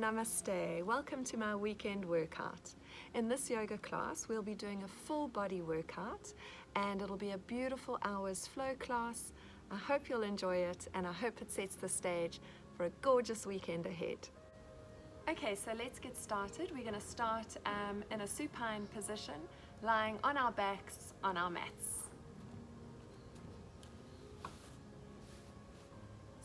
Namaste. Welcome to my weekend workout. In this yoga class, we'll be doing a full body workout and it'll be a beautiful hours flow class. I hope you'll enjoy it and I hope it sets the stage for a gorgeous weekend ahead. Okay, so let's get started. We're going to start in a supine position, lying on our backs on our mats.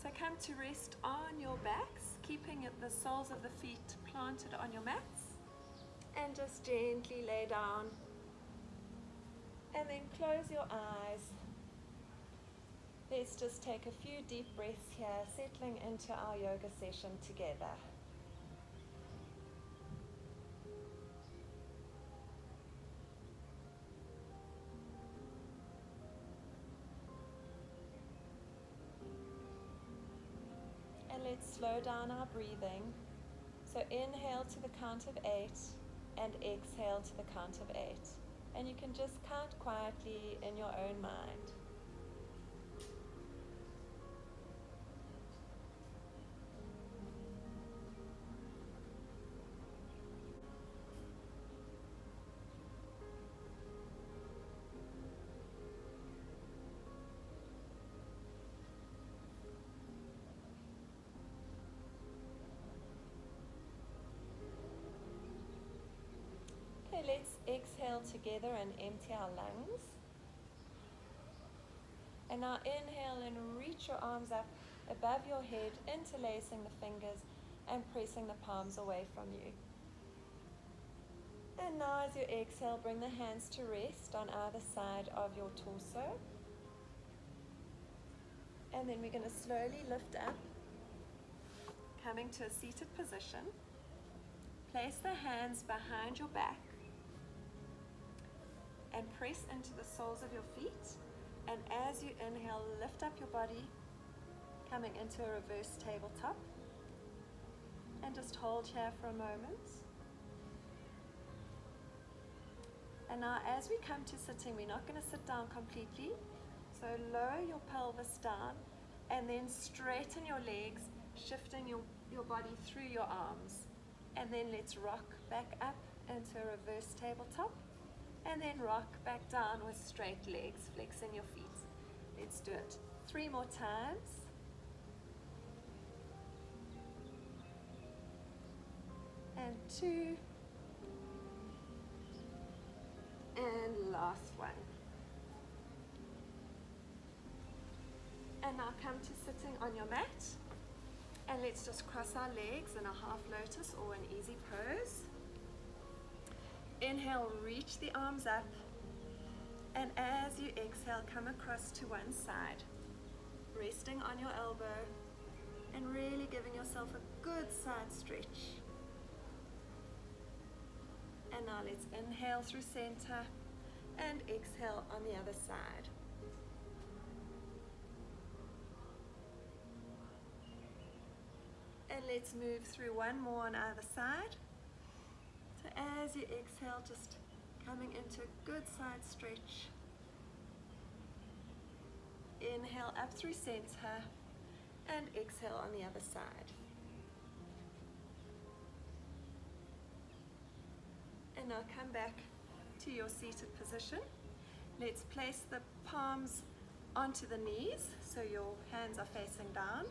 So come to rest on your backs, keeping the soles of the feet planted on your mats, and just gently lay down and then close your eyes. Let's just take a few deep breaths here, settling into our yoga session together. And let's slow down our breathing. So inhale to the count of 8 and exhale to the count of 8. And you can just count quietly in your own mind. Okay, let's exhale together and empty our lungs. And now inhale and reach your arms up above your head, interlacing the fingers and pressing the palms away from you. And now as you exhale, bring the hands to rest on either side of your torso. And then we're going to slowly lift up, coming to a seated position. Place the hands behind your back and press into the soles of your feet. And as you inhale, lift up your body, coming into a reverse tabletop. And just hold here for a moment. And now as we come to sitting, we're not going to sit down completely. So lower your pelvis down and then straighten your legs, shifting your body through your arms. And then let's rock back up into a reverse tabletop. And then rock back down with straight legs, flexing your feet. Let's do it 3 more times. And 2. And last one. And now come to sitting on your mat. And let's just cross our legs in a half lotus or an easy pose. Inhale, reach the arms up, and as you exhale, come across to one side, resting on your elbow and really giving yourself a good side stretch. And now let's inhale through center and exhale on the other side. And let's move through one more on either side. So as you exhale, just coming into a good side stretch. Inhale up through center and exhale on the other side. And now come back to your seated position. Let's place the palms onto the knees so your hands are facing down.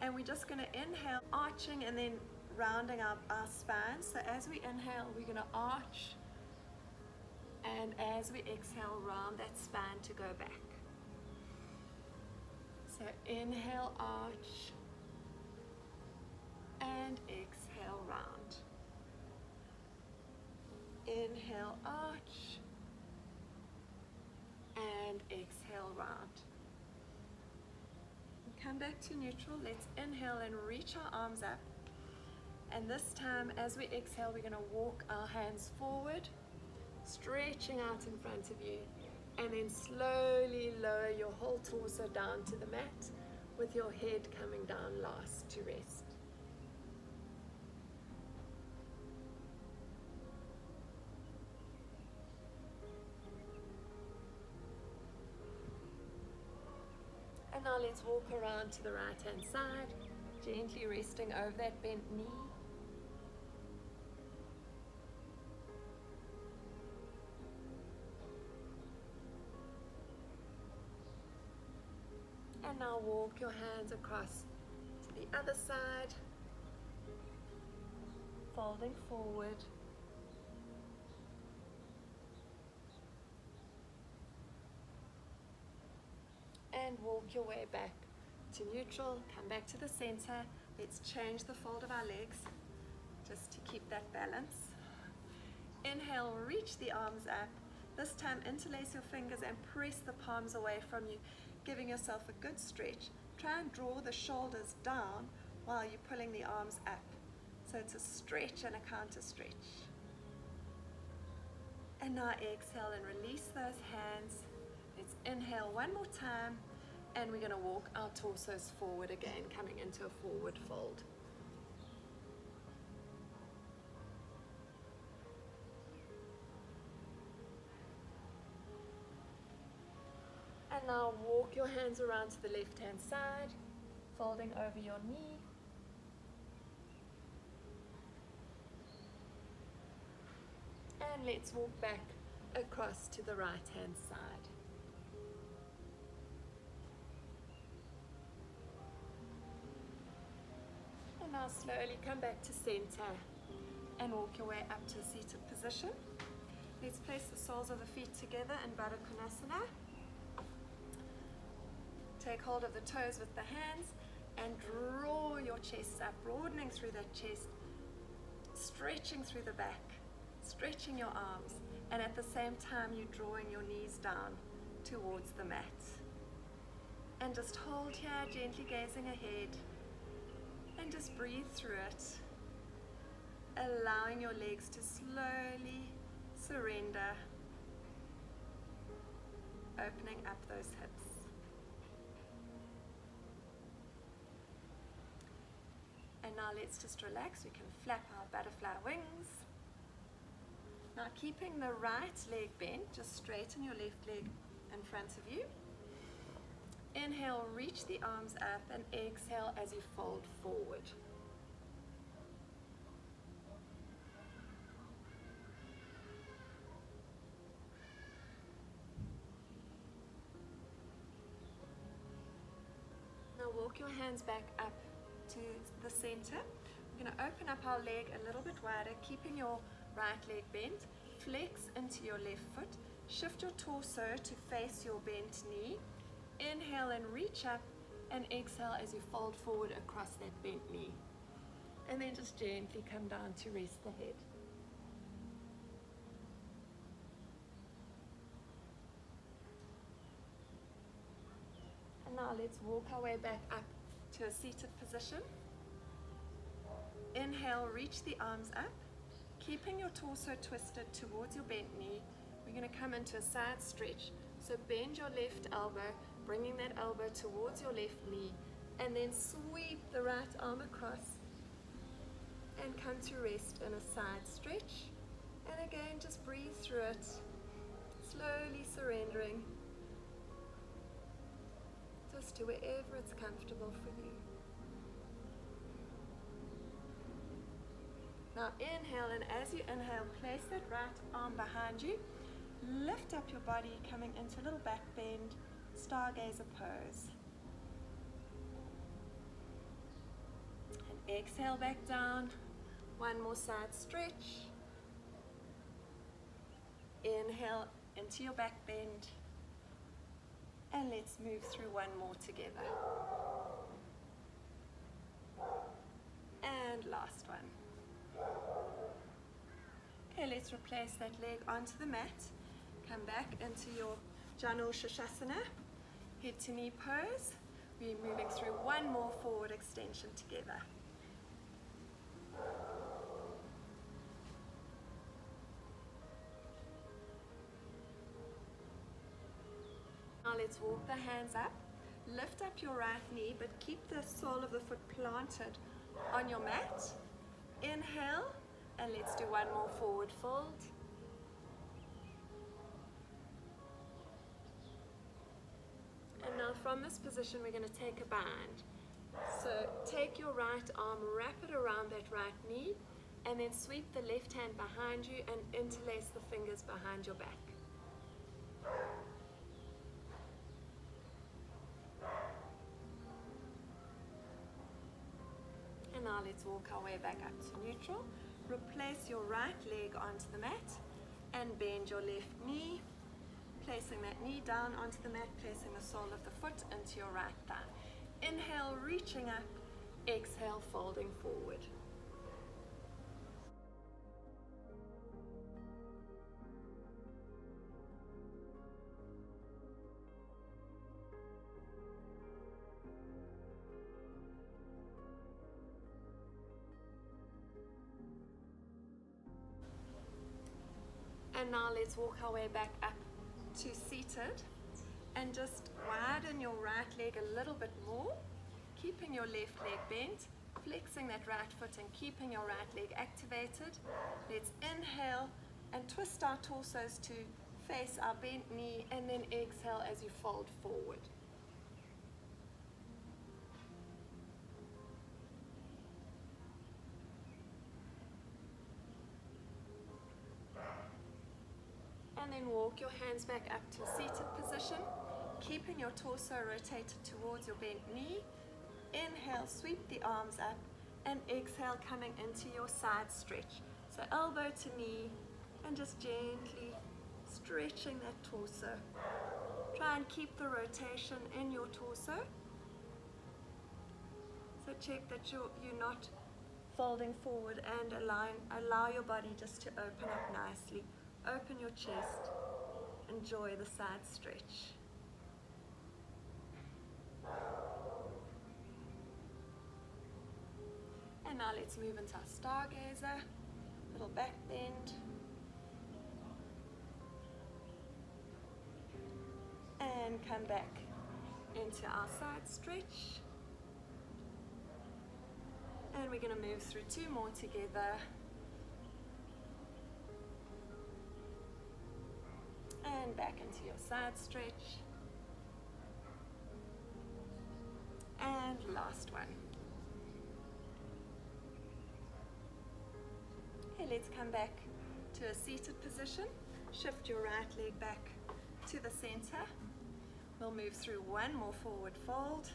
And we're just going to inhale, arching and then rounding up our spine. So as we inhale, we're going to arch, and as we exhale, round that spine to go back. So inhale, arch, and exhale, round. Inhale, arch, and exhale, round. Come back to neutral. Let's inhale and reach our arms up. And this time, as we exhale, we're going to walk our hands forward, stretching out in front of you, and then slowly lower your whole torso down to the mat with your head coming down last to rest. And now let's walk around to the right hand side, gently resting over that bent knee. And now walk your hands across to the other side, folding forward. And walk your way back to neutral, come back to the center. Let's change the fold of our legs just to keep that balance. Inhale, reach the arms up. This time interlace your fingers and press the palms away from you, giving yourself a good stretch. Try and draw the shoulders down while you're pulling the arms up. So it's a stretch and a counter stretch. And now exhale and release those hands. Let's inhale one more time, and we're going to walk our torsos forward again, coming into a forward fold. And now walk your hands around to the left-hand side, folding over your knee. And let's walk back across to the right-hand side. And now slowly come back to center and walk your way up to a seated position. Let's place the soles of the feet together in Baddha Konasana. Take hold of the toes with the hands and draw your chest up, broadening through that chest, stretching through the back, stretching your arms, and at the same time you're drawing your knees down towards the mat. And just hold here, gently gazing ahead, and just breathe through it, allowing your legs to slowly surrender, opening up those hips. And now let's just relax. We can flap our butterfly wings. Now keeping the right leg bent, just straighten your left leg in front of you. Inhale, reach the arms up, and exhale as you fold forward. Now walk your hands back up to the center. We're going to open up our leg a little bit wider, keeping your right leg bent. Flex into your left foot. Shift your torso to face your bent knee. Inhale and reach up, and exhale as you fold forward across that bent knee. And then just gently come down to rest the head. And now let's walk our way back up to a seated position. Inhale, reach the arms up, keeping your torso twisted towards your bent knee. We're going to come into a side stretch. So bend your left elbow, bringing that elbow towards your left knee, and then sweep the right arm across and come to rest in a side stretch. And again, just breathe through it, slowly surrendering just to wherever it's comfortable for you. Now inhale, and as you inhale, place that right arm behind you. Lift up your body, coming into a little back bend, stargazer pose. And exhale back down. One more side stretch. Inhale into your back bend. And let's move through one more together. And last one. Okay, let's replace that leg onto the mat. Come back into your Janu Shasana, head to knee pose. We're moving through one more forward extension together. Now let's walk the hands up. Lift up your right knee, but keep the sole of the foot planted on your mat. Inhale, and let's do one more forward fold. And now from this position, we're going to take a bind. So take your right arm, wrap it around that right knee, and then sweep the left hand behind you and interlace the fingers behind your back. And now let's walk our way back up to neutral. Replace your right leg onto the mat and bend your left knee, placing that knee down onto the mat, placing the sole of the foot into your right thigh. Inhale, reaching up. Exhale, folding forward. And now let's walk our way back up to seated and just widen your right leg a little bit more, keeping your left leg bent, flexing that right foot and keeping your right leg activated. Let's inhale and twist our torsos to face our bent knee, and then exhale as you fold forward. And then walk your hands back up to a seated position, keeping your torso rotated towards your bent knee. Inhale, sweep the arms up, and exhale, coming into your side stretch. So elbow to knee, and just gently stretching that torso. Try and keep the rotation in your torso. So check that you're not folding forward, and allow your body just to open up nicely. Open your chest, enjoy the side stretch. And now let's move into our stargazer, little back bend. And come back into our side stretch. And we're going to move through two more together. And back into your side stretch. And last one. Okay, let's come back to a seated position. Shift your right leg back to the center. We'll move through one more forward fold.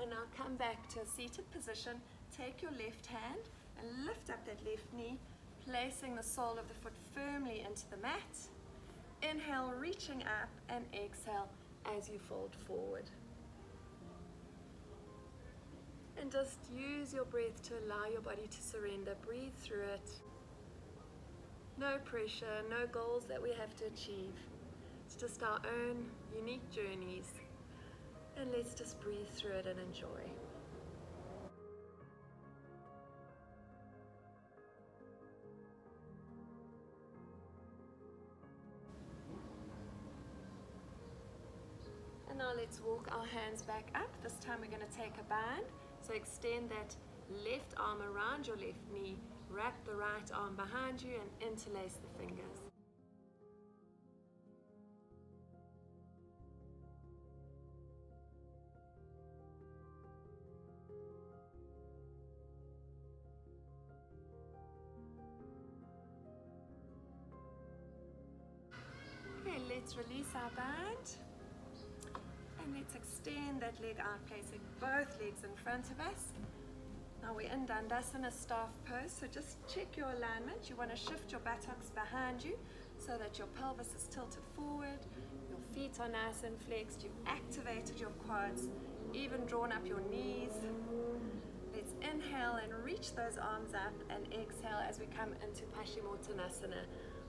And now come back to a seated position. Take your left hand and lift up that left knee, placing the sole of the foot firmly into the mat. Inhale, reaching up, and exhale as you fold forward. And just use your breath to allow your body to surrender. Breathe through it. No pressure, no goals that we have to achieve. It's just our own unique journeys. And let's just breathe through it and enjoy. And now let's walk our hands back up. This time we're going to take a bind. So extend that left arm around your left knee, wrap the right arm behind you, and interlace the fingers. Okay, let's release our bind. And let's extend that leg out, placing both legs in front of us. Now we're in Dandasana staff pose, so just check your alignment. You want to shift your buttocks behind you so that your pelvis is tilted forward, your feet are nice and flexed, you've activated your quads, even drawn up your knees. Let's inhale and reach those arms up, and exhale as we come into Paschimottanasana,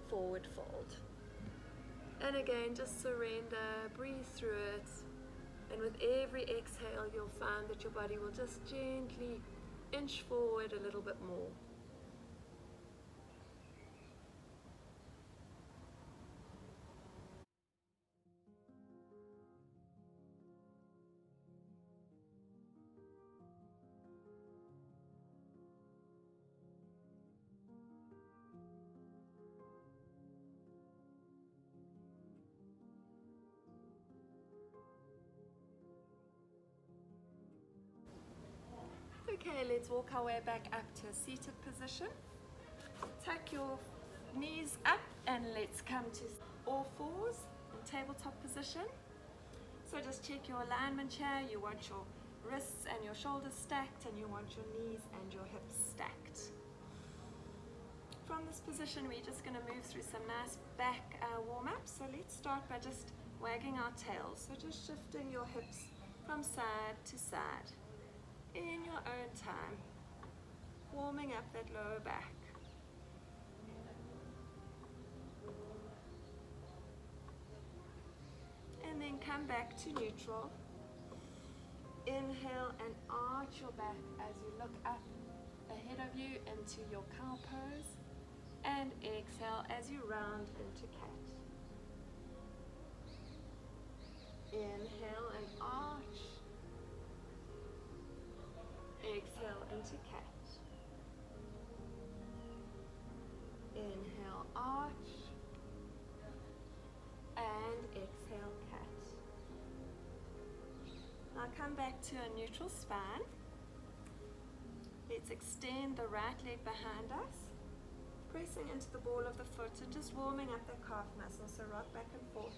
forward fold. And again, just surrender, breathe through it. And with every exhale, you'll find that your body will just gently inch forward a little bit more. Okay, let's walk our way back up to a seated position. Tuck your knees up and let's come to all fours in tabletop position. So just check your alignment here. You want your wrists and your shoulders stacked, and you want your knees and your hips stacked. From this position, we're just going to move through some nice back warm-ups. So let's start by just wagging our tails. So just shifting your hips from side to side in your own time, warming up that lower back. And then come back to neutral. Inhale and arch your back as you look up ahead of you into your cow pose. And exhale as you round into cat. Inhale and arch. Exhale into cat. Inhale, arch. And exhale, cat. Now come back to a neutral spine. Let's extend the right leg behind us, pressing into the ball of the foot and just warming up the calf muscle, so rock back and forth.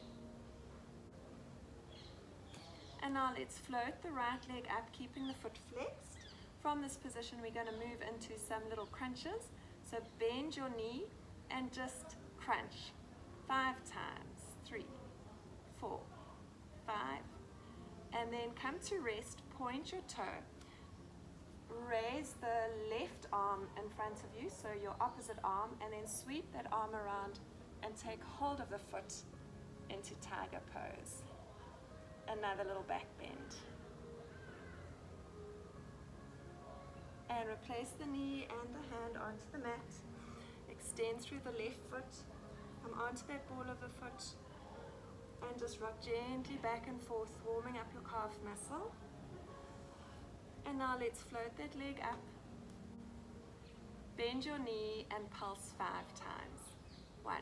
And now let's float the right leg up, keeping the foot flexed. From this position, we're going to move into some little crunches. So bend your knee and just crunch 5 times. 3, 4, 5. And then come to rest, point your toe. Raise the left arm in front of you, so your opposite arm, and then sweep that arm around and take hold of the foot into tiger pose. Another little back bend. And replace the knee and the hand onto the mat. Extend through the left foot, come onto that ball of the foot, and just rock gently back and forth, warming up your calf muscle. And now let's float that leg up. Bend your knee and pulse 5 times. 1,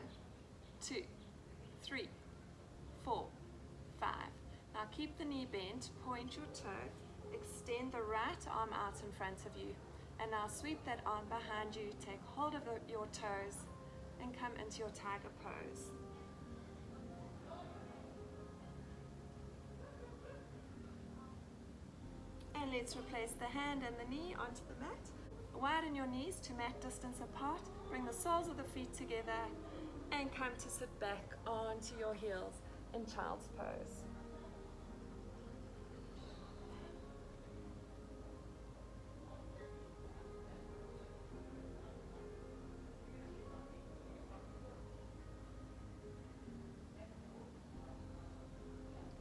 2, 3, 4, 5. Now keep the knee bent, point your toe, extend the right arm out in front of you, and now sweep that arm behind you, take hold of your toes, and come into your tiger pose. And let's replace the hand and the knee onto the mat. Widen your knees to mat distance apart, bring the soles of the feet together, and come to sit back onto your heels in child's pose.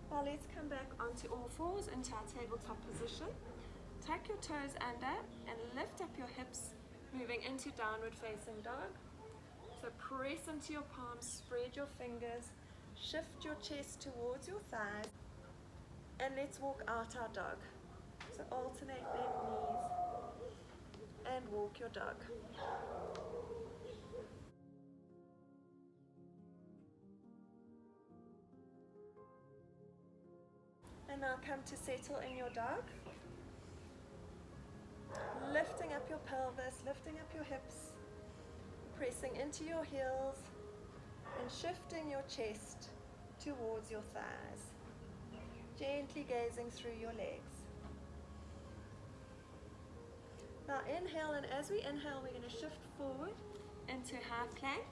Now let's come back onto all fours into our tabletop position. Tuck your toes under and lift up your hips, moving into downward facing dog. So press into your palms, spread your fingers, shift your chest towards your thighs, and let's walk out our dog. So alternate bent knees and walk your dog. And now come to settle in your dog. Lifting up your pelvis, lifting up your hips, pressing into your heels, and shifting your chest towards your thighs. Gently gazing through your legs. Now inhale, and as we inhale, we're going to shift forward into high plank.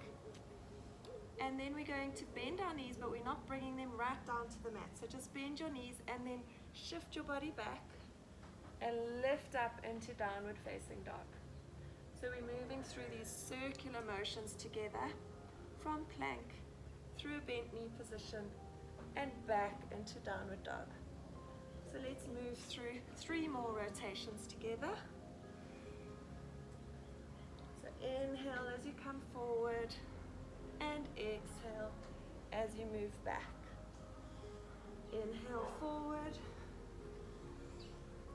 And then we're going to bend our knees, but we're not bringing them right down to the mat. So just bend your knees and then shift your body back and lift up into downward facing dog. So we're moving through these circular motions together from plank through a bent knee position and back into downward dog. So let's move through 3 more rotations together. So inhale as you come forward, and exhale as you move back. Inhale forward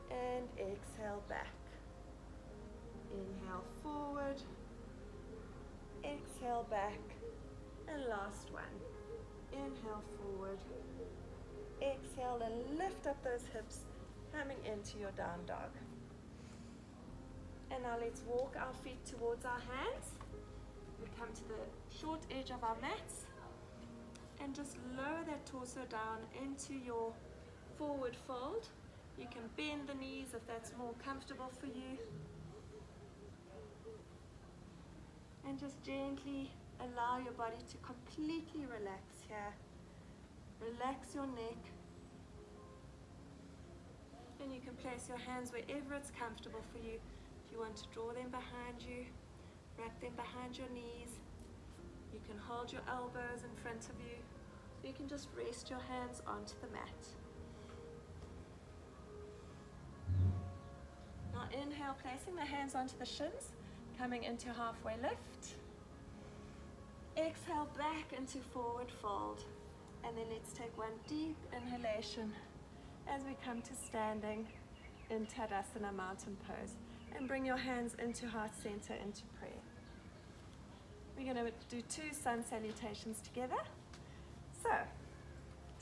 and exhale back. Inhale forward, exhale back, and last one. Inhale forward, exhale, and lift up those hips, coming into your down dog. And now let's walk our feet towards our hands. We come to the short edge of our mats, and just lower that torso down into your forward fold. You can bend the knees if that's more comfortable for you. And just gently allow your body to completely relax here. Relax your neck. And you can place your hands wherever it's comfortable for you. If you want to draw them behind you, wrap them behind your knees. You can hold your elbows in front of you. You can just rest your hands onto the mat. Now inhale, placing the hands onto the shins, coming into halfway lift. Exhale back into forward fold. And then let's take one deep inhalation as we come to standing in Tadasana mountain pose. And bring your hands into heart center, into prayer. We're going to do 2 sun salutations together. So,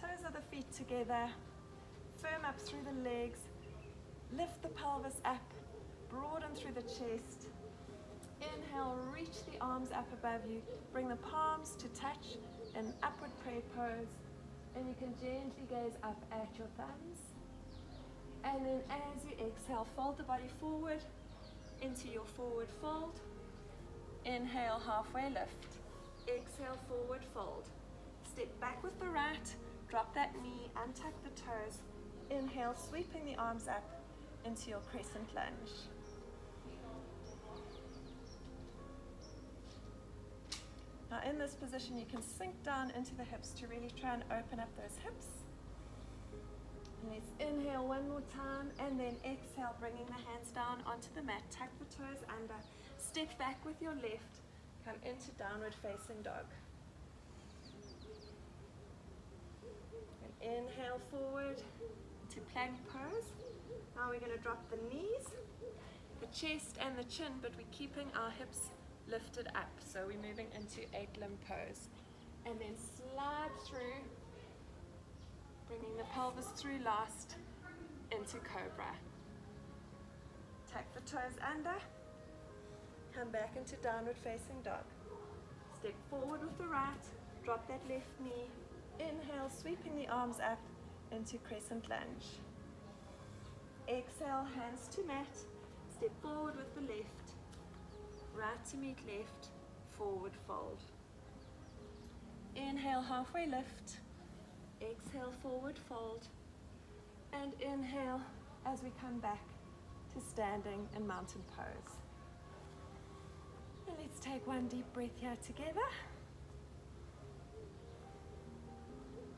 toes of the feet together, firm up through the legs, lift the pelvis up, broaden through the chest. Inhale, reach the arms up above you, bring the palms to touch in upward prayer pose, and you can gently gaze up at your thumbs. And then as you exhale, fold the body forward into your forward fold. Inhale, halfway lift. Exhale, forward fold. Step back with the right, drop that knee, untuck the toes. Inhale, sweeping the arms up into your crescent lunge. Now in this position, you can sink down into the hips to really try and open up those hips. And let's inhale one more time, and then exhale, bringing the hands down onto the mat. Tuck the toes under. Step back with your left. Come into downward facing dog. And inhale forward to plank pose. Now we're going to drop the knees, the chest and the chin, but we're keeping our hips lifted up. So we're moving into 8-limb pose. And then slide through, bringing the pelvis through last into cobra. Tuck the toes under. Come back into downward facing dog. Step forward with the right, drop that left knee. Inhale, sweeping the arms up into crescent lunge. Exhale, hands to mat. Step forward with the left, right to meet left, forward fold. Inhale, halfway lift. Exhale, forward fold. And inhale as we come back to standing in mountain pose. And let's take one deep breath here together.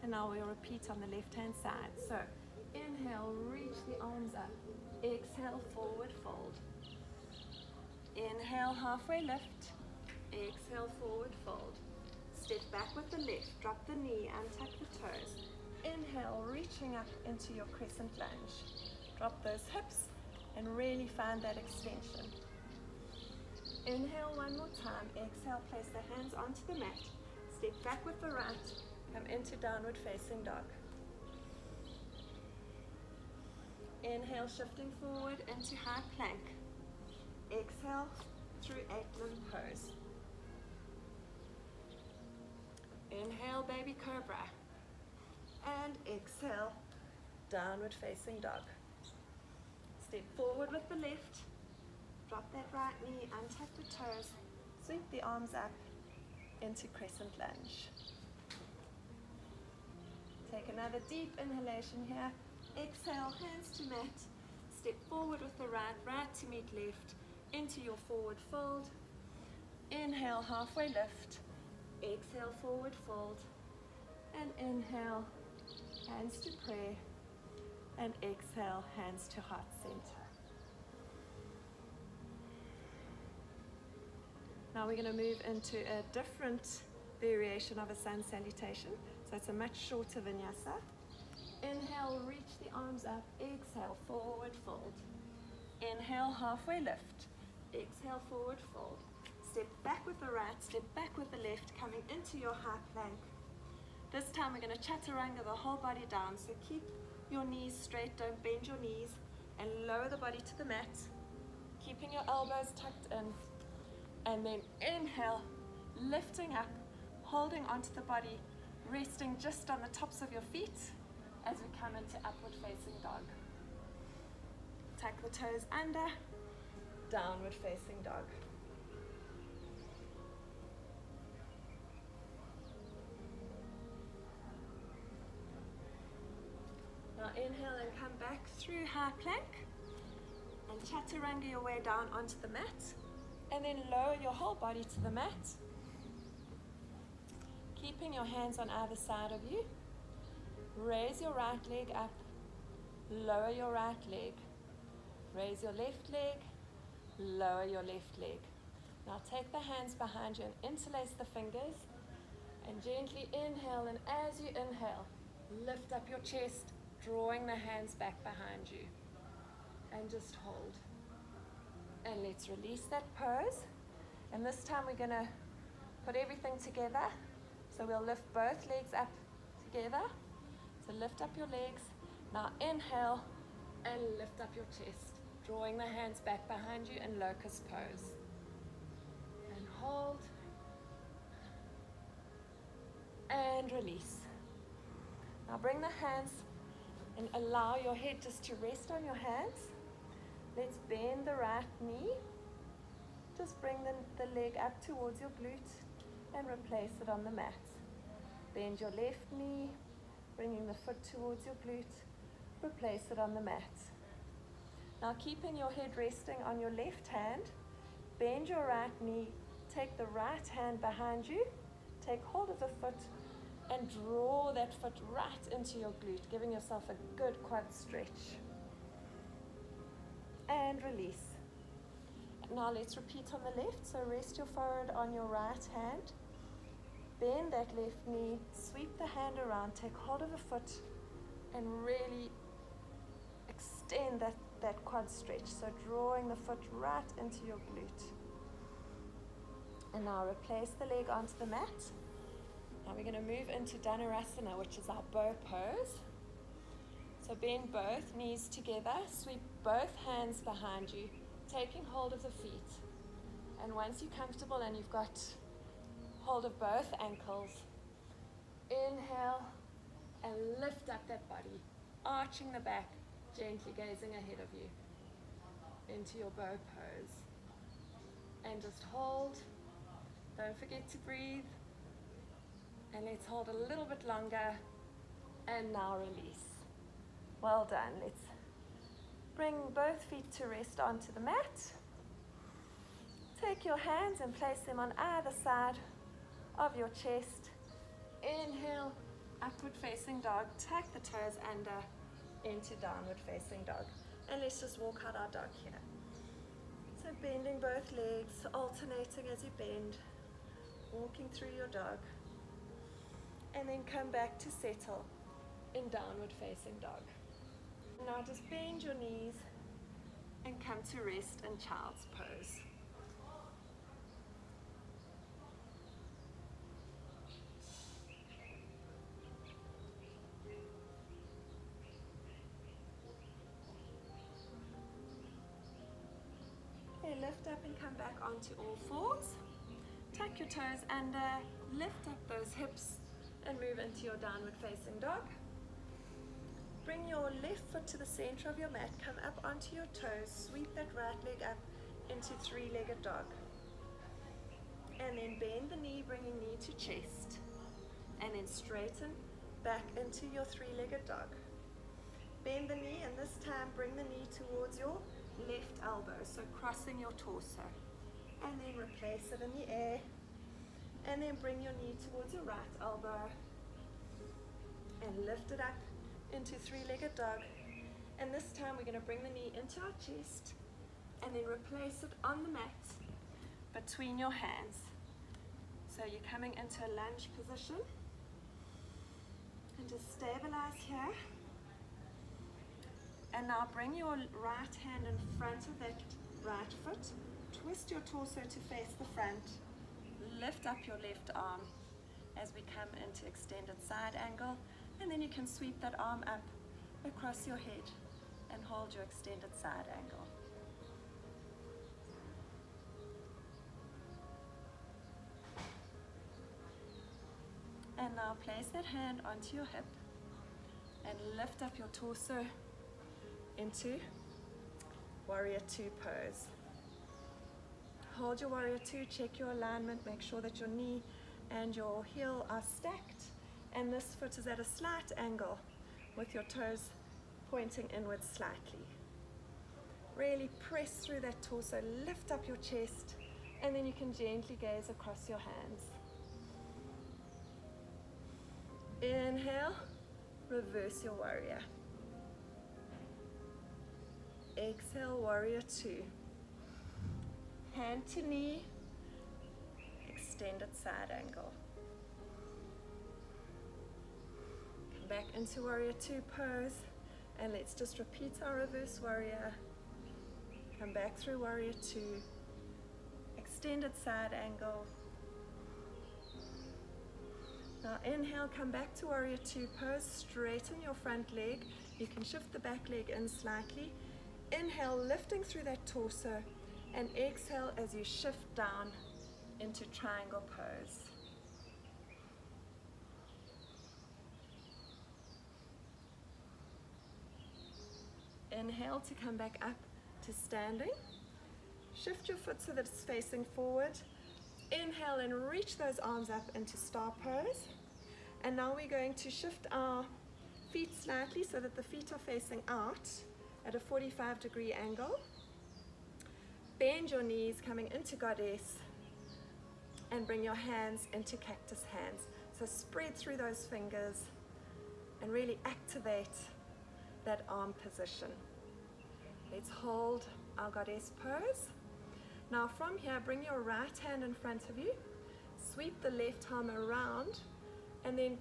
And now we'll repeat on the left-hand side. So inhale, reach the arms up. Exhale, forward fold. Inhale, halfway lift. Exhale, forward fold. Step back with the left, drop the knee, untuck the toes. Inhale, reaching up into your crescent lunge. Drop those hips and really find that extension. Inhale one more time. Exhale, place the hands onto the mat. Step back with the right. Come into downward facing dog. Inhale, shifting forward into high plank. Exhale through 8-limb pose. Inhale, baby cobra. And exhale, downward facing dog. Step forward with the left. Drop that right knee, untuck the toes. Sweep the arms up into crescent lunge. Take another deep inhalation here. Exhale, hands to mat. Step forward with the right, right to meet left, into your forward fold. Inhale, halfway lift. Exhale, forward fold. And inhale, hands to prayer. And exhale, hands to heart center. Now we're going to move into a different variation of a sun salutation. So it's a much shorter vinyasa. Inhale, reach the arms up. Exhale, forward fold. Inhale, halfway lift. Exhale, forward fold. Step back with the right, step back with the left, coming into your high plank. This time we're going to chaturanga the whole body down. So keep your knees straight, don't bend your knees, and lower the body to the mat. Keeping your elbows tucked in. And then inhale, lifting up, holding onto the body, resting just on the tops of your feet as we come into upward facing dog. Tuck the toes under, downward facing dog. Now inhale and come back through high plank and chaturanga your way down onto the mat, and then lower your whole body to the mat, keeping your hands on either side of you. Raise your right leg up, lower your right leg, raise your left leg, lower your left leg. Now take the hands behind you and interlace the fingers, and gently inhale, and as you inhale, lift up your chest, drawing the hands back behind you, and just hold. And let's release that pose, and this time we're going to put everything together. So we'll lift both legs up together. So lift up your legs. Now inhale and lift up your chest, drawing the hands back behind you in locust pose. And hold. And release. Now bring the hands and allow your head just to rest on your hands. Let's bend the right knee. Just bring the leg up towards your glute and replace it on the mat. Bend your left knee, bringing the foot towards your glute, replace it on the mat. Now keeping your head resting on your left hand, bend your right knee, take the right hand behind you, take hold of the foot and draw that foot right into your glute, giving yourself a good quad stretch. And release. Now let's repeat on the left. So rest your forehead on your right hand. Bend that left knee, sweep the hand around, take hold of the foot and really extend that quad stretch. So drawing the foot right into your glute. And now replace the leg onto the mat. Now we're going to move into Dhanurasana, which is our bow pose. So bend both knees together, sweep both hands behind you, taking hold of the feet. And once you're comfortable and you've got hold of both ankles, inhale and lift up that body, arching the back, gently gazing ahead of you into your bow pose. And just hold. Don't forget to breathe. And let's hold a little bit longer. And now release. Well done. Let's bring both feet to rest onto the mat. Take your hands and place them on either side of your chest. Inhale, upward facing dog. Tuck the toes under into downward facing dog. And let's just walk out our dog here. So bending both legs, alternating as you bend, walking through your dog. And then come back to settle in downward facing dog. Now just bend your knees and come to rest in child's pose. Okay, lift up and come back onto all fours. Tuck your toes under, lift up those hips and move into your downward facing dog. Bring your left foot to the center of your mat, come up onto your toes, sweep that right leg up into three-legged dog. And then bend the knee, bringing knee to chest. And then straighten back into your three-legged dog. Bend the knee, and this time bring the knee towards your left elbow, so crossing your torso. And then replace it in the air. And then bring your knee towards your right elbow. And lift it up into three-legged dog. And this time we're going to bring the knee into our chest and then replace it on the mat between your hands. So you're coming into a lunge position. And just stabilize here. And now bring your right hand in front of that right foot. Twist your torso to face the front. Lift up your left arm as we come into extended side angle. And then you can sweep that arm up across your head and hold your extended side angle. And now place that hand onto your hip and lift up your torso into Warrior Two pose. Hold your Warrior Two, check your alignment, make sure that your knee and your heel are stacked, and this foot is at a slight angle with your toes pointing inwards slightly. Really press through that torso, lift up your chest, and then you can gently gaze across your hands. Inhale, reverse your warrior. Exhale, Warrior Two. Hand to knee, extended side angle. Come back into Warrior Two pose, and let's just repeat our reverse warrior. Come back through Warrior Two, extended side angle. Now inhale, come back to Warrior Two pose, straighten your front leg. You can shift the back leg in slightly. Inhale, lifting through that torso, and exhale as you shift down into triangle pose. Inhale to come back up to standing. Shift your foot so that it's facing forward. Inhale and reach those arms up into star pose. And now we're going to shift our feet slightly so that the feet are facing out at a 45-degree angle. Bend your knees coming into Goddess and bring your hands into cactus hands. So spread through those fingers and really activate that arm position. Let's hold our Goddess pose. Now from here, bring your right hand in front of you, sweep the left arm around, and then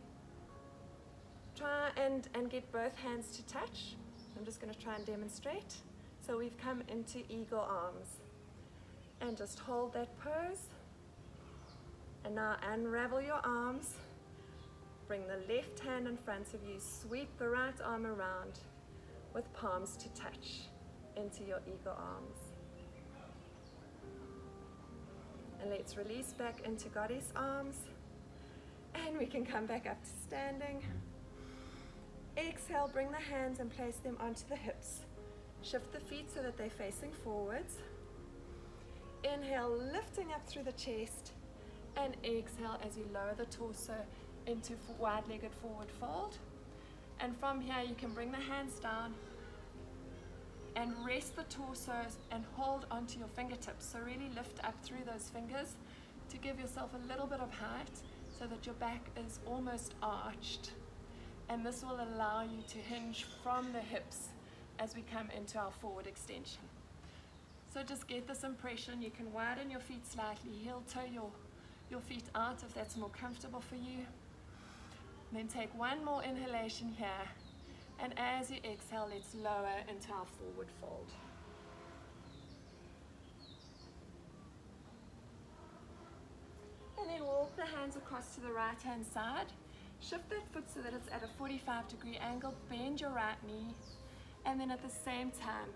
try and get both hands to touch. I'm just going to try and demonstrate. So we've come into eagle arms. And just hold that pose. And now unravel your arms. Bring the left hand in front of you, sweep the right arm around with palms to touch into your eagle arms. And let's release back into Goddess arms. And we can come back up to standing. Exhale, bring the hands and place them onto the hips. Shift the feet so that they're facing forwards. Inhale, lifting up through the chest. And exhale as you lower the torso into wide-legged forward fold. And from here you can bring the hands down and rest the torsos and hold onto your fingertips. So really lift up through those fingers to give yourself a little bit of height so that your back is almost arched. And this will allow you to hinge from the hips as we come into our forward extension. So just get this impression. You can widen your feet slightly, heel toe your feet out if that's more comfortable for you. Then take one more inhalation here. And as you exhale, let's lower into our forward fold. And then walk the hands across to the right hand side. Shift that foot so that it's at a 45-degree angle. Bend your right knee. And then at the same time,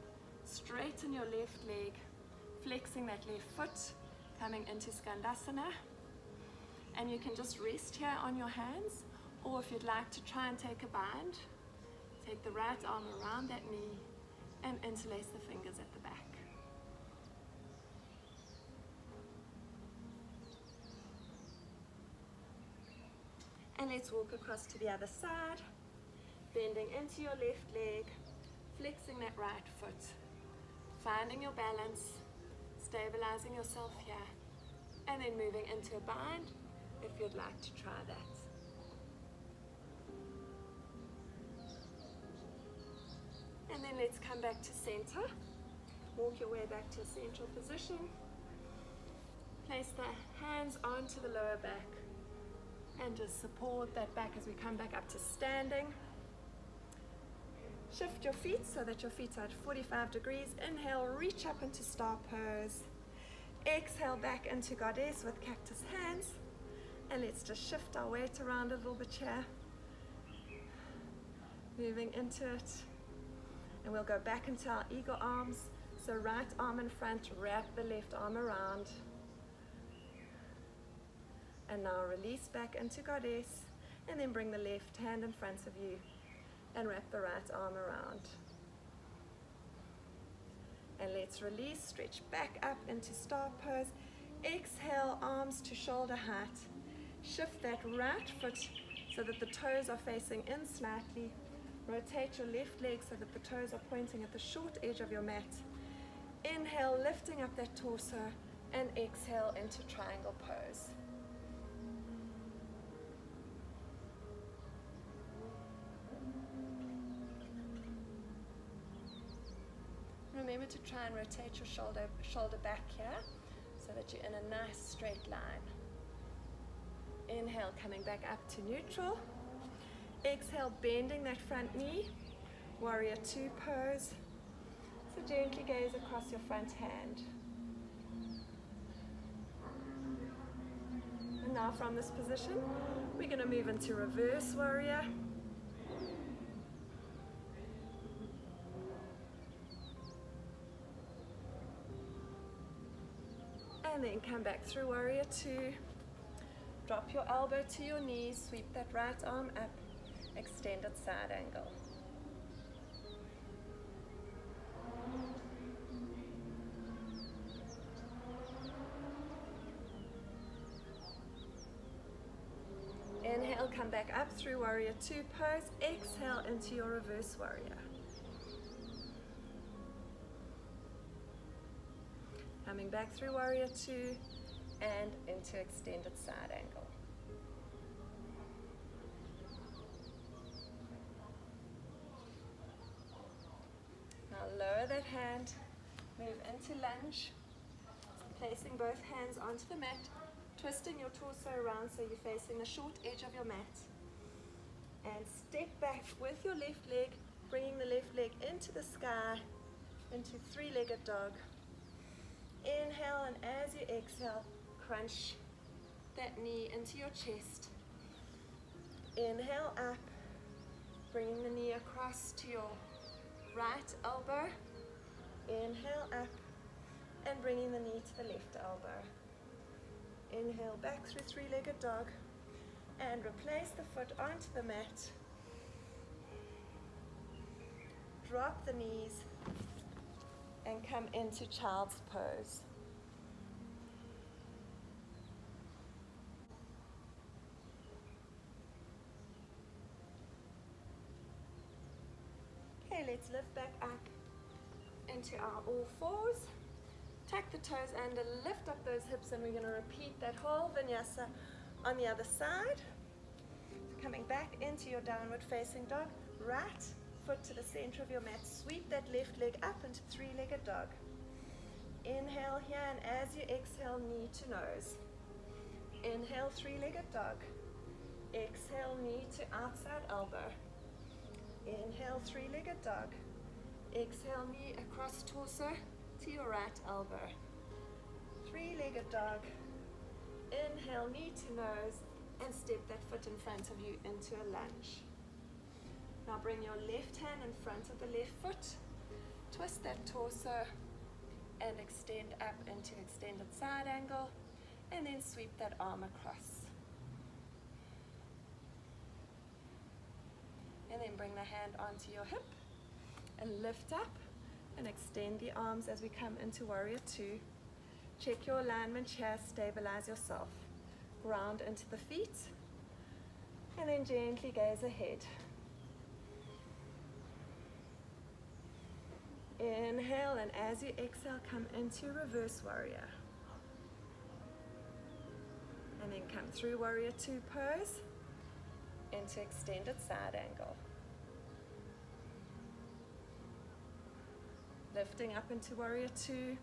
straighten your left leg, flexing that left foot, coming into Skandasana. And you can just rest here on your hands, or if you'd like to try and take a bind, take the right arm around that knee and interlace the fingers at the back. And let's walk across to the other side, bending into your left leg, flexing that right foot, finding your balance, stabilizing yourself here, and then moving into a bind if you'd like to try that. And then let's come back to center. Walk your way back to a central position. Place the hands onto the lower back and just support that back as we come back up to standing. Shift your feet so that your feet are at 45 degrees. Inhale, reach up into star pose. Exhale back into Goddess with cactus hands. And let's just shift our weight around a little bit here. Moving into it. And we'll go back into our eagle arms. So right arm in front, wrap the left arm around. And now release back into Goddess And then bring the left hand in front of you and wrap the right arm around. And let's release, stretch back up into star pose. Exhale, arms to shoulder height. Shift that right foot so that the toes are facing in slightly. Rotate your left leg so that the toes are pointing at the short edge of your mat. Inhale, lifting up that torso, and exhale into triangle pose. Remember to try and rotate your shoulder back here so that you're in a nice straight line. Inhale, coming back up to neutral. Exhale, bending that front knee. Warrior two pose. So gently gaze across your front hand. And now from this position, we're going to move into reverse warrior. And then come back through warrior two. Drop your elbow to your knees, sweep that right arm up, extended side angle. Inhale, come back up through warrior two pose. Exhale into your reverse warrior. Coming back through warrior two and into extended side angle. Now lower that hand, move into lunge, placing both hands onto the mat, twisting your torso around so you're facing the short edge of your mat. And step back with your left leg, bringing the left leg into the sky, into three-legged dog. Inhale, and as you exhale, crunch that knee into your chest. Inhale up, bringing the knee across to your right elbow. Inhale up, and bringing the knee to the left elbow. Inhale back through three-legged dog, and replace the foot onto the mat. Drop the knees, and come into child's pose. Okay, let's lift back up into our all fours. Tuck the toes under, lift up those hips, and we're going to repeat that whole vinyasa on the other side. So coming back into your downward facing dog, right foot to the center of your mat, sweep that left leg up into three-legged dog. Inhale here, and as you exhale, knee to nose. Inhale, three-legged dog. Exhale, knee to outside elbow. Inhale, three-legged dog. Exhale, knee across torso to your right elbow. Three-legged dog. Inhale, knee to nose, and step that foot in front of you into a lunge. Now bring your left hand in front of the left foot, twist that torso, and extend up into extended side angle, and then sweep that arm across. And then bring the hand onto your hip, and lift up, and extend the arms as we come into warrior two. Check your alignment here, stabilize yourself. Ground into the feet, and then gently gaze ahead. Inhale, and as you exhale, come into reverse warrior. And then come through warrior two pose into extended side angle. Lifting up into warrior two.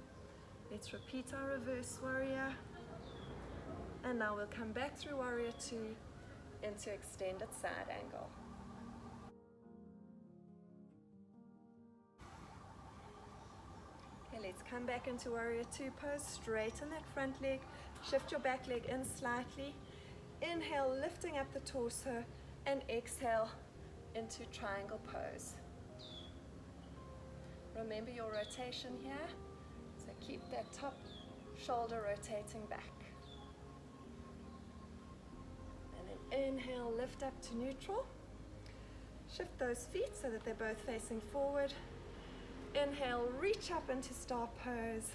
Let's repeat our reverse warrior. And now we'll come back through warrior two into extended side angle. Let's come back into warrior two pose. Straighten that front leg, shift your back leg in slightly. Inhale, lifting up the torso, and exhale into triangle pose. Remember your rotation here, so keep that top shoulder rotating back. And then inhale, lift up to neutral. Shift those feet so that they're both facing forward. Inhale, reach up into star pose.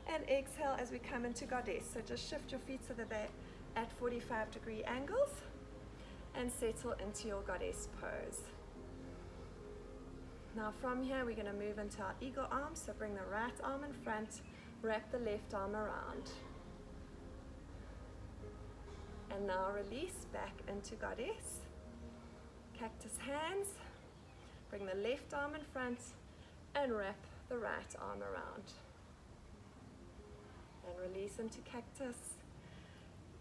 And exhale as we come into goddess. So just shift your feet so that they're at 45-degree angles and settle into your goddess pose. Now from here we're going to move into our eagle arm. So bring the right arm in front, wrap the left arm around. And now release back into goddess. Cactus hands. Bring the left arm in front and wrap the right arm around. And release into cactus.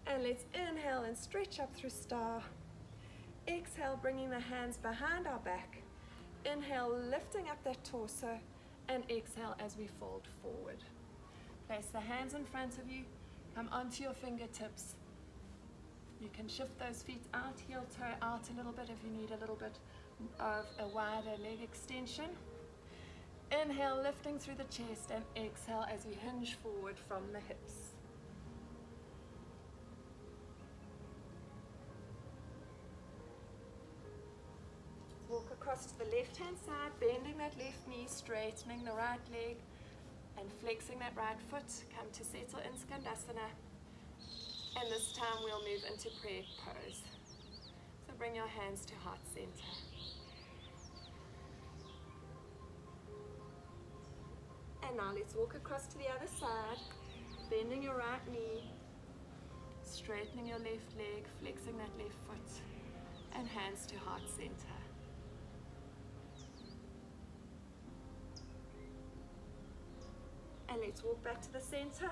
And let's inhale and stretch up through star. Exhale, bringing the hands behind our back. Inhale, lifting up that torso. And exhale as we fold forward. Place the hands in front of you. Come onto your fingertips. You can shift those feet out, heel toe out a little bit if you need a little bit of a wider leg extension. Inhale, lifting through the chest, and exhale as we hinge forward from the hips. Walk across to the left-hand side, bending that left knee, straightening the right leg, and flexing that right foot. Come to settle in Skandasana. And this time we'll move into prayer pose. So bring your hands to heart center. And now let's walk across to the other side, bending your right knee, straightening your left leg, flexing that left foot, and hands to heart center. And let's walk back to the center,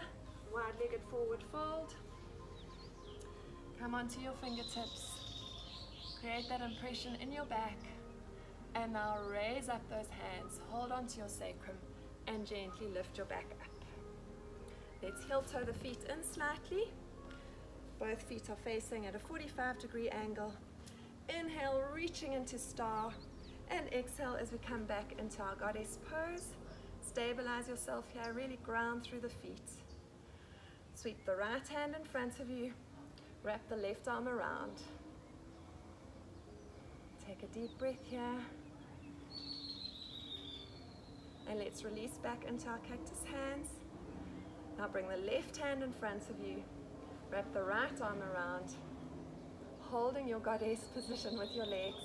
wide-legged forward fold. Come onto your fingertips, create that impression in your back, and now raise up those hands, hold onto your sacrum, and gently lift your back up. Let's heel toe the feet in slightly. Both feet are facing at a 45-degree angle. Inhale, reaching into star, and exhale as we come back into our goddess pose. Stabilize yourself here, really ground through the feet. Sweep the right hand in front of you. Wrap the left arm around. Take a deep breath here. And let's release back into our cactus hands. Now bring the left hand in front of you. Wrap the right arm around, holding your goddess position with your legs.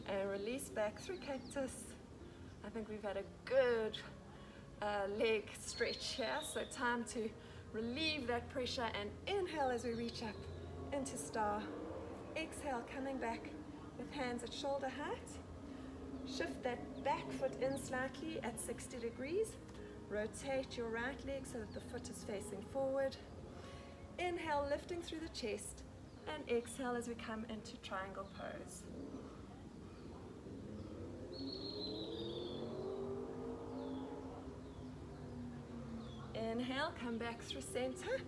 And release back through cactus. I think we've had a good leg stretch here, so time to relieve that pressure and inhale as we reach up into star. Exhale, coming back with hands at shoulder height. Shift that back foot in slightly at 60 degrees. Rotate your right leg so that the foot is facing forward. Inhale, lifting through the chest, and exhale as we come into triangle pose. Inhale, come back through center.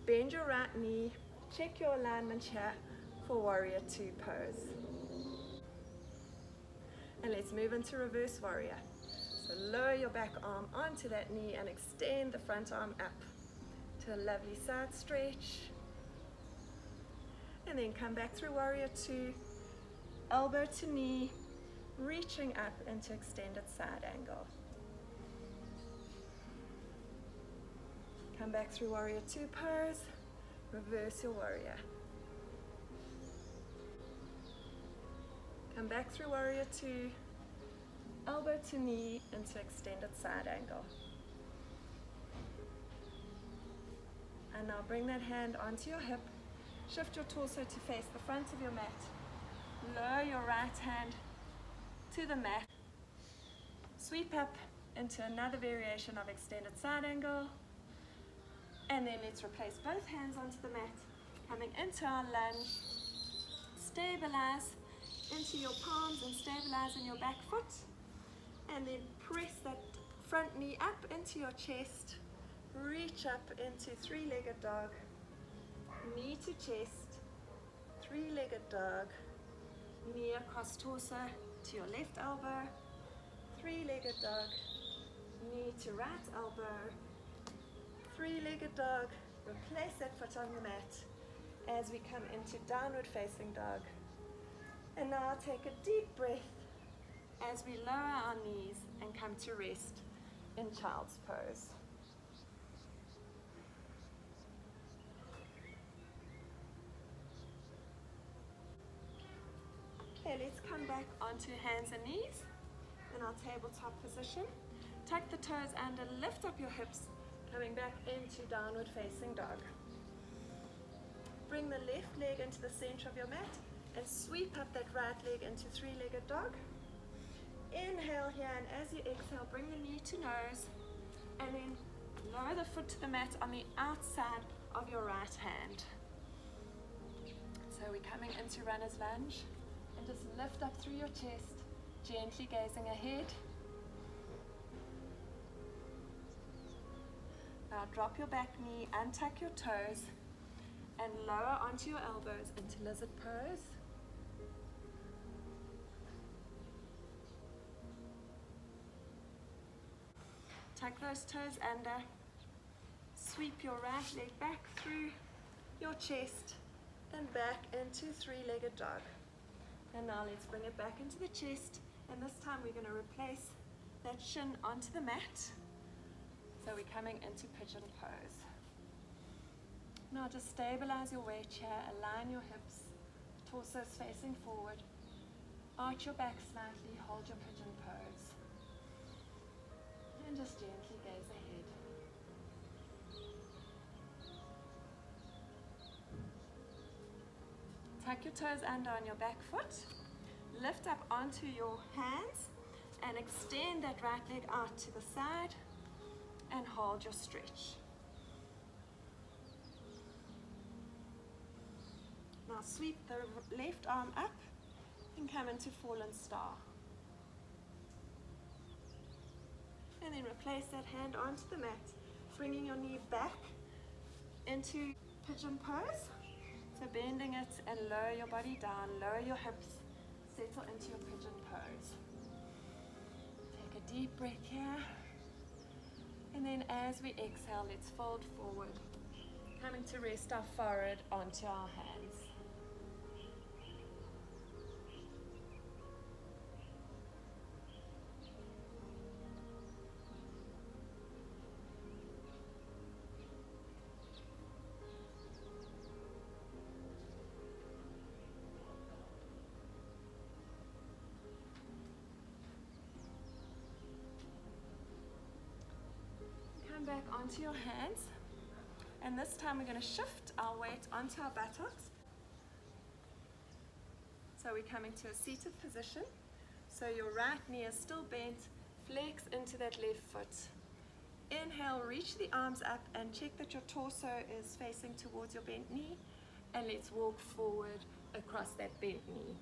Bend your right knee. Check your alignment here for warrior two pose. And let's move into reverse warrior. So lower your back arm onto that knee and extend the front arm up to a lovely side stretch. And then come back through warrior two, elbow to knee, reaching up into extended side angle. Come back through warrior two pose, reverse your warrior. Come back through warrior two, elbow to knee into extended side angle. And now bring that hand onto your hip, shift your torso to face the front of your mat. Lower your right hand to the mat. Sweep up into another variation of extended side angle. And then let's replace both hands onto the mat. Coming into our lunge. Stabilize into your palms and stabilize in your back foot. And then press that front knee up into your chest. Reach up into three-legged dog. Knee to chest. Three-legged dog. Knee across torso to your left elbow. Three-legged dog. Knee to right elbow. Three-legged dog, Replace that foot on the mat as we come into downward facing dog. And now take a deep breath as we lower our knees and come to rest in child's pose. Okay, let's come back onto hands and knees in our tabletop position. Tuck the toes under, lift up your hips, coming back into downward facing dog. Bring the left leg into the center of your mat and sweep up that right leg into three-legged dog. Inhale here, and as you exhale, bring the knee to nose and then lower the foot to the mat on the outside of your right hand. So we're coming into runner's lunge. And just lift up through your chest, gently gazing ahead. Now drop your back knee, untuck your toes, and lower onto your elbows into lizard pose. Tuck those toes under. Sweep your right leg back through your chest and back into three-legged dog. And now let's bring it back into the chest, and this time we're going to replace that shin onto the mat. So we're coming into pigeon pose. Now just stabilize your weight here, align your hips, torso is facing forward, arch your back slightly, hold your pigeon pose, and just gently gaze ahead. Tuck your toes under on your back foot, lift up onto your hands and extend that right leg out to the side and hold your stretch. Now sweep the left arm up and come into fallen star. And then replace that hand onto the mat, bringing your knee back into pigeon pose. So bending it and lower your body down, lower your hips, settle into your pigeon pose. Take a deep breath here. And then as we exhale, let's fold forward, coming to rest our forehead onto our hands. Back onto your hands, and this time we're going to shift our weight onto our buttocks. So we're coming to a seated position, so your right knee is still bent, flex into that left foot. Inhale, reach the arms up and check that your torso is facing towards your bent knee, and let's walk forward across that bent knee.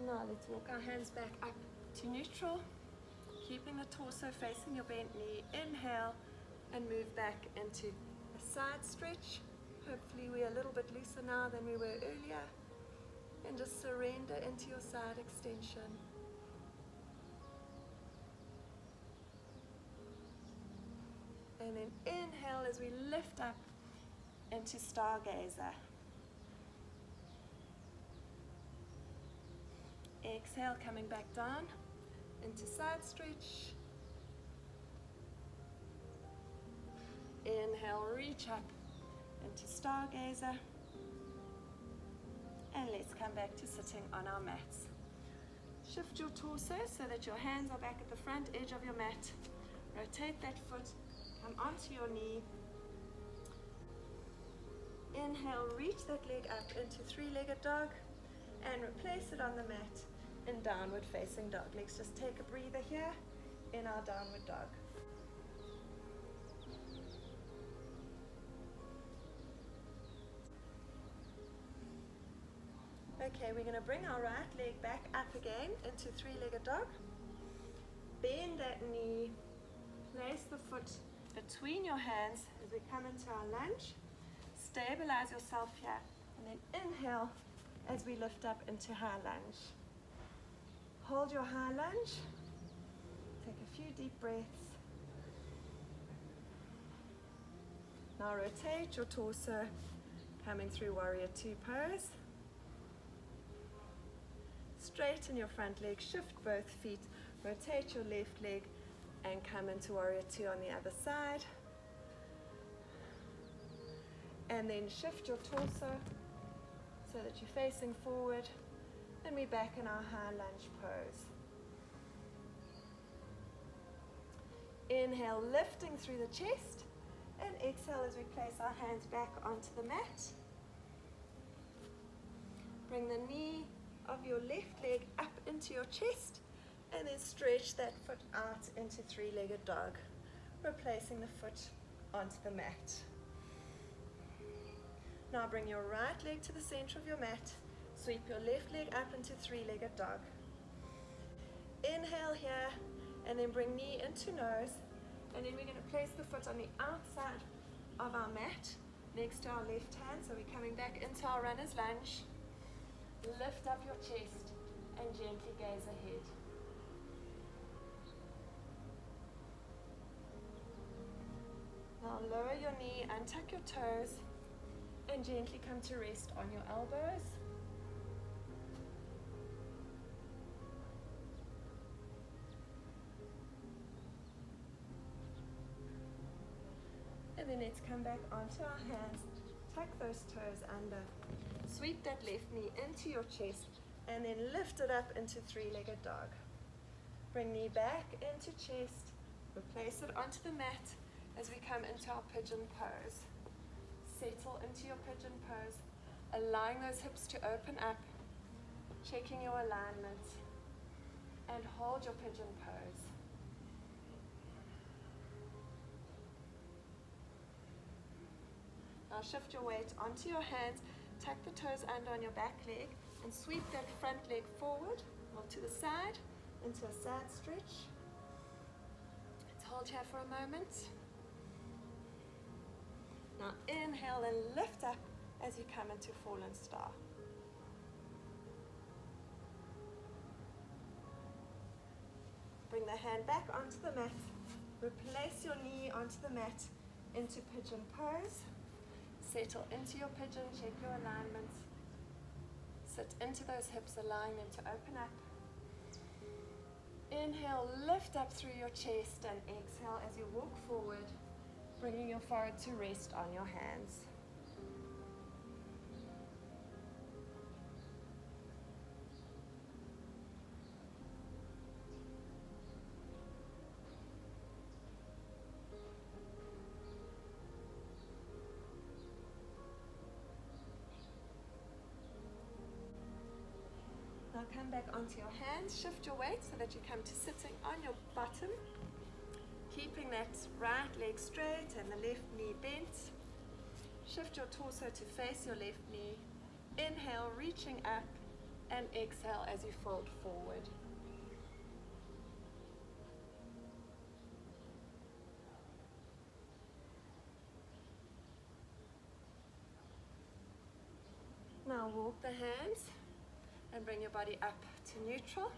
Now let's walk our hands back up to neutral, keeping the torso facing your bent knee. Inhale and move back into a side stretch. Hopefully we're a little bit looser now than we were earlier. And just surrender into your side extension. And then inhale as we lift up into stargazer. Exhale, coming back down into side stretch. Inhale, reach up into stargazer. And let's come back to sitting on our mats. Shift your torso so that your hands are back at the front edge of your mat. Rotate that foot, come onto your knee. Inhale, reach that leg up into three-legged dog and replace it on the mat in downward facing dog. Let's just take a breather here in our downward dog. Okay, we're going to bring our right leg back up again into three-legged dog. Bend that knee, place the foot between your hands as we come into our lunge. Stabilize yourself here, and then inhale as we lift up into high lunge. Hold your high lunge. Take a few deep breaths. Now rotate your torso, coming through warrior two pose. Straighten your front leg, shift both feet, rotate your left leg and come into warrior two on the other side. And then shift your torso so that you're facing forward, and we're back in our high lunge pose. Inhale, lifting through the chest, and exhale as we place our hands back onto the mat. Bring the knee of your left leg up into your chest, and then stretch that foot out into three-legged dog, replacing the foot onto the mat. Now bring your right leg to the center of your mat, sweep your left leg up into three-legged dog. Inhale here, and then bring knee into nose, and then we're going to place the foot on the outside of our mat, next to our left hand, so we're coming back into our runner's lunge. Lift up your chest, and gently gaze ahead. Now lower your knee, untuck your toes, and gently come to rest on your elbows. And then let's come back onto our hands, tuck those toes under, sweep that left knee into your chest, and then lift it up into three-legged dog. Bring knee back into chest, replace it onto the mat as we come into our pigeon pose. Settle into your pigeon pose, allowing those hips to open up, checking your alignment, and hold your pigeon pose. Now shift your weight onto your hands, tuck the toes under on your back leg, and sweep that front leg forward or to the side into a side stretch. Let's hold here for a moment. Now inhale and lift up as you come into fallen star. Bring the hand back onto the mat. Replace your knee onto the mat into pigeon pose. Settle into your pigeon, check your alignment. Sit into those hips, allowing them to open up. Inhale, lift up through your chest, and exhale as you walk forward, bringing your forehead to rest on your hands. Now come back onto your hands, shift your weight so that you come to sitting on your bottom, keeping that right leg straight and the left knee bent. Shift your torso to face your left knee. Inhale, reaching up, and exhale as you fold forward. Now walk the hands and bring your body up to neutral.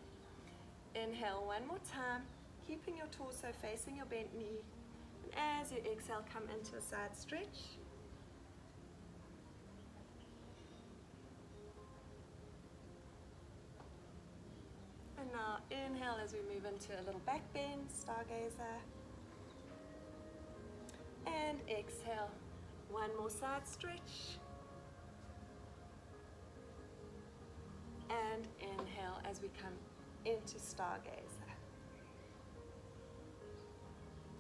Inhale one more time, keeping your torso facing your bent knee. And as you exhale, come into a side stretch. And now inhale as we move into a little back bend, stargazer. And exhale, one more side stretch. And inhale as we come into stargazer.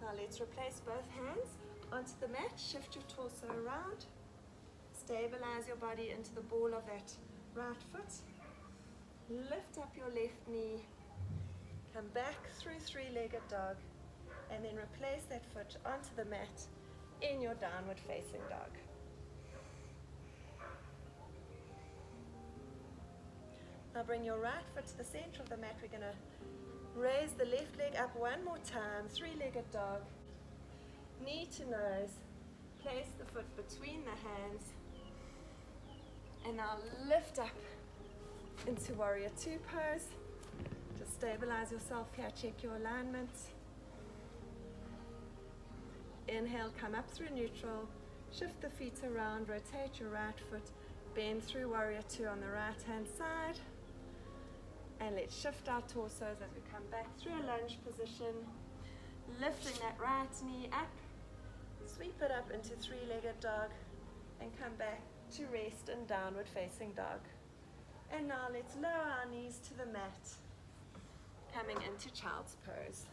Now let's replace both hands onto the mat. Shift your torso around. Stabilize your body into the ball of that right foot. Lift up your left knee. Come back through three-legged dog. And then replace that foot onto the mat in your downward facing dog. Now bring your right foot to the center of the mat. We're going to raise the left leg up one more time, three-legged dog. Knee to nose. Place the foot between the hands. And now lift up into warrior two pose. Just stabilize yourself here, check your alignment. Inhale, come up through neutral, shift the feet around, rotate your right foot, bend through warrior two on the right hand side. And let's shift our torsos as we come back through a lunge position, lifting that right knee up, sweep it up into three-legged dog, and come back to rest in downward facing dog. And now let's lower our knees to the mat, coming into child's pose.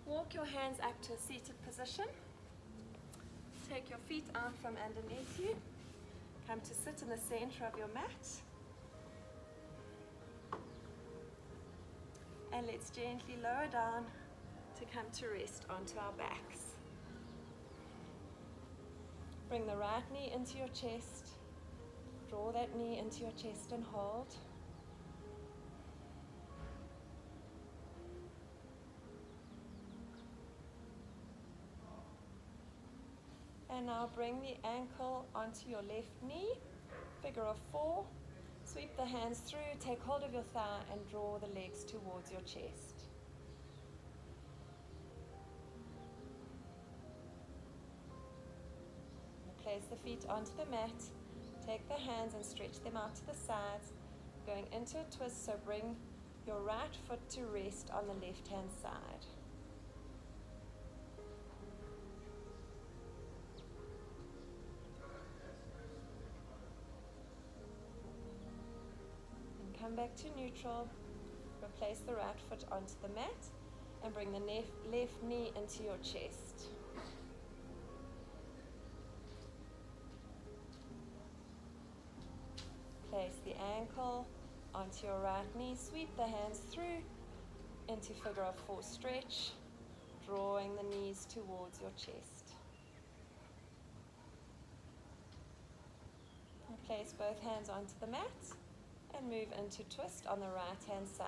Walk your hands up to a seated position. Take your feet out from underneath you. Come to sit in the center of your mat. And let's gently lower down to come to rest onto our backs. Bring the right knee into your chest. Draw that knee into your chest and hold. And now bring the ankle onto your left knee, figure of four. Sweep the hands through, take hold of your thigh and draw the legs towards your chest. Place the feet onto the mat, take the hands and stretch them out to the sides, going into a twist, so bring your right foot to rest on the left hand side. Come back to neutral, replace the right foot onto the mat and bring the left knee into your chest. Place the ankle onto your right knee, sweep the hands through into figure of four stretch, drawing the knees towards your chest. And place both hands onto the mat and move into twist on the right hand side.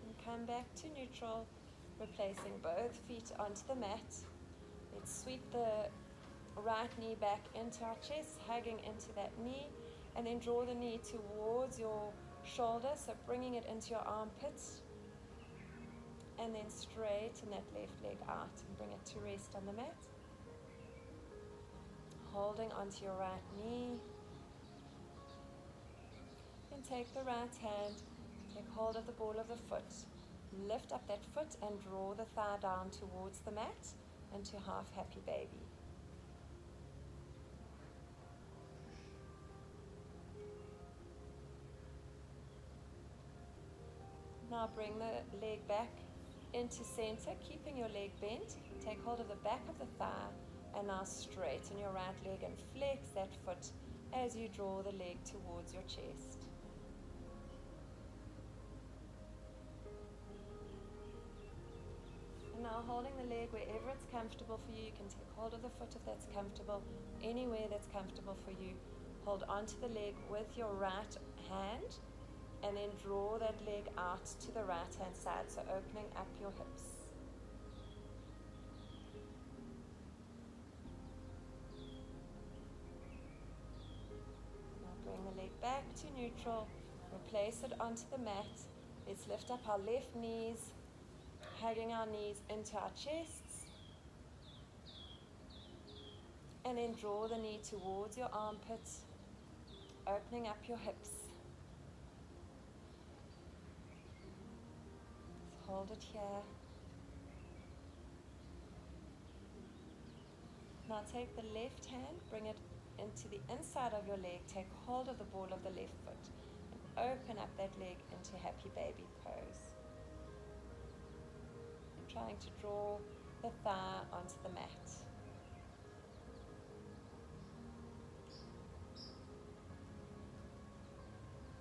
And come back to neutral, replacing both feet onto the mat. Let's sweep the right knee back into our chest, hugging into that knee, and then draw the knee towards your shoulder, so bringing it into your armpits. And then straighten that left leg out and bring it to rest on the mat. Holding onto your right knee. Then take the right hand, take hold of the ball of the foot. Lift up that foot and draw the thigh down towards the mat into half happy baby. Now bring the leg back into center, keeping your leg bent. Take hold of the back of the thigh and now straighten your right leg and flex that foot as you draw the leg towards your chest. And now holding the leg wherever it's comfortable for you. You can take hold of the foot if that's comfortable, anywhere that's comfortable for you. Hold onto the leg with your right hand and then draw that leg out to the right hand side, so opening up your hips. Now bring the leg back to neutral, replace it onto the mat. Let's lift up our left knees, hugging our knees into our chests, and then draw the knee towards your armpits, opening up your hips. Hold it here. Now take the left hand, bring it into the inside of your leg, take hold of the ball of the left foot, and open up that leg into happy baby pose. And trying to draw the thigh onto the mat.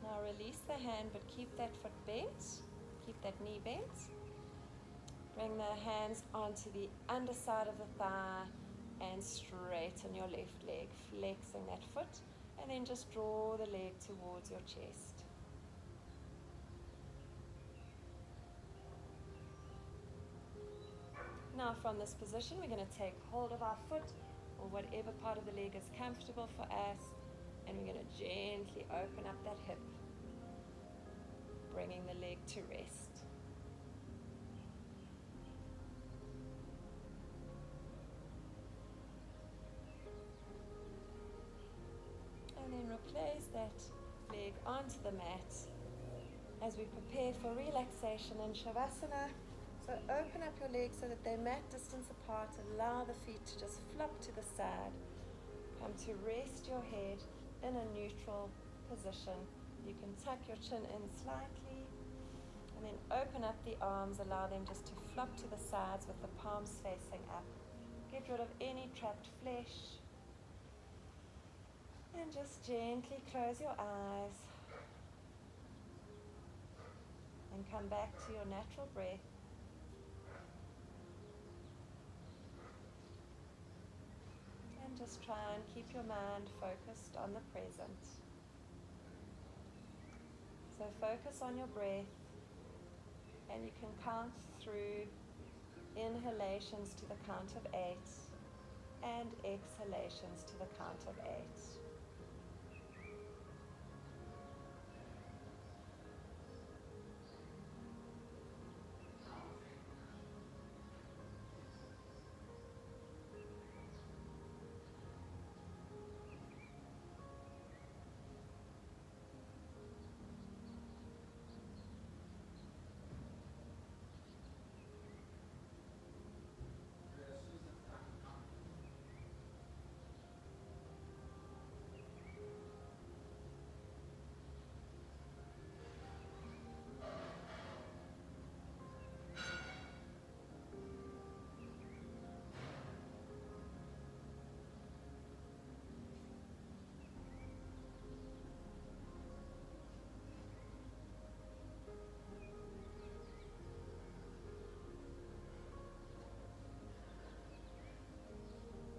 Now release the hand, but keep that foot bent. Keep that knee bent. Bring the hands onto the underside of the thigh and straighten your left leg, flexing that foot, and then just draw the leg towards your chest. Now from this position, we're going to take hold of our foot or whatever part of the leg is comfortable for us, and we're going to gently open up that hip, bringing the leg to rest. And then replace that leg onto the mat as we prepare for relaxation in Shavasana. So open up your legs so that they're mat distance apart. Allow the feet to just flop to the side. Come to rest your head in a neutral position. You can tuck your chin in slightly and then open up the arms. Allow them just to flop to the sides with the palms facing up. Get rid of any trapped flesh. And just gently close your eyes and come back to your natural breath. And just try and keep your mind focused on the present. So focus on your breath, and you can count through inhalations to the count of 8 and exhalations to the count of 8.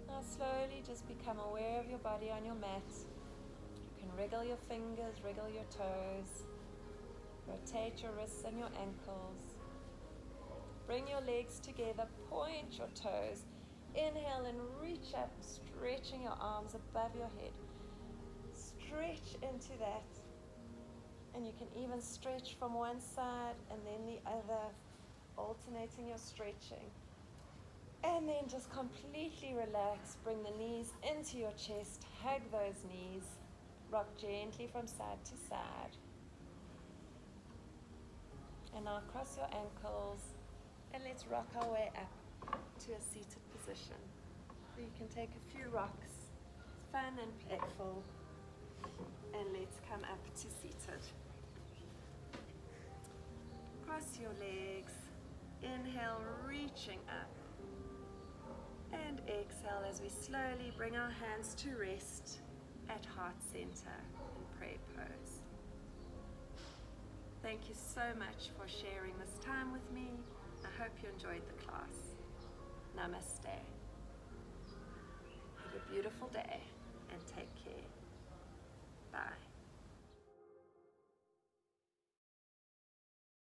Now slowly just become aware of your body on your mat. You can wriggle your fingers, wriggle your toes, rotate your wrists and your ankles. Bring your legs together, point your toes. Inhale and reach up, stretching your arms above your head. Stretch into that. And you can even stretch from one side and then the other, alternating your stretching. And then just completely relax. Bring the knees into your chest. Hug those knees. Rock gently from side to side. And now cross your ankles. And let's rock our way up to a seated position. So you can take a few rocks. It's fun and playful. And let's come up to seated. Cross your legs. Inhale, reaching up. And exhale as we slowly bring our hands to rest at heart center in prayer pose. Thank you so much for sharing this time with me. I hope you enjoyed the class. Namaste. Have a beautiful day and take care.